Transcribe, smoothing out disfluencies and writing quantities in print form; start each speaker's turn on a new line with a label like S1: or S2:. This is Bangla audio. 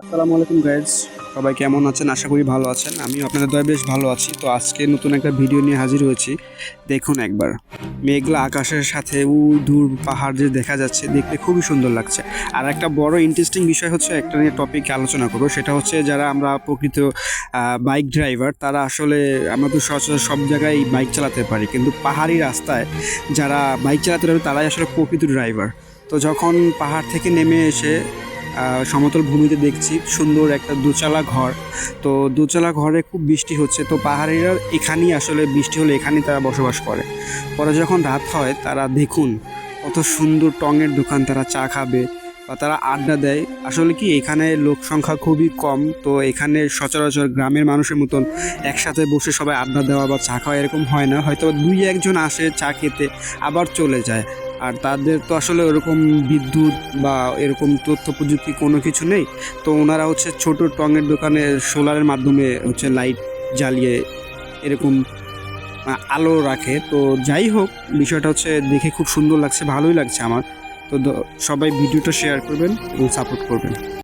S1: আসসালামু আলাইকুম গাইজ, সবাই কেমন আছেন? আশা করি ভালো আছেন। আমিও আপনাদের দয়া বেশ ভালো আছি। তো আজকে নতুন একটা ভিডিও নিয়ে হাজির হয়েছি। দেখুন একবার মেঘলা আকাশের সাথে দূর পাহাড় যে দেখা যাচ্ছে, দেখতে খুবই সুন্দর লাগছে। আর একটা বড় ইন্টারেস্টিং বিষয় হচ্ছে, একটা নিয়ে টপিকে আলোচনা করবো, সেটা হচ্ছে যারা আমরা প্রকৃত বাইক ড্রাইভার, তারা আসলে আমরা তো সচরাচর সব জায়গায় বাইক চালাতে পারি, কিন্তু পাহাড়ি রাস্তায় যারা বাইক চালাতে পারে তারাই আসলে প্রকৃত ড্রাইভার। তো যখন পাহাড় থেকে নেমে এসে সমতল ভূমিতে দেখছি সুন্দর একটা দোচালা ঘর। তো দোচালা ঘরে খুব বৃষ্টি হচ্ছে, তো পাহাড়িরা এখানেই আসলে বৃষ্টি হলে এখানেই তারা বসবাস করে। পরে যখন রাত হয়, তারা দেখুন কত সুন্দর টঙের দোকান, তারা চা খাবে বা তারা আড্ডা দেয়। আসলে কি, এখানে লোক সংখ্যা খুবই কম, তো এখানে সচরাচর গ্রামের মানুষের মতন একসাথে বসে সবাই আড্ডা দেওয়া বা চা খাওয়া এরকম হয় না। হয়তো দুই একজন আসে চা খেতে, আবার চলে যায়। আর তাদের তো আসলে ওরকম বিদ্যুৎ বা এরকম তথ্য প্রযুক্তি কোনো কিছু নেই। তো ওনারা হচ্ছে ছোট টঙের দোকানে সোলারের মাধ্যমে হচ্ছে লাইট জ্বালিয়ে এরকম আলো রাখে। তো যাই হোক, বিষয়টা হচ্ছে দেখে খুব সুন্দর লাগছে, ভালোই লাগছে আমার। তো সবাই ভিডিওটা শেয়ার করবেন এবং সাপোর্ট করবেন।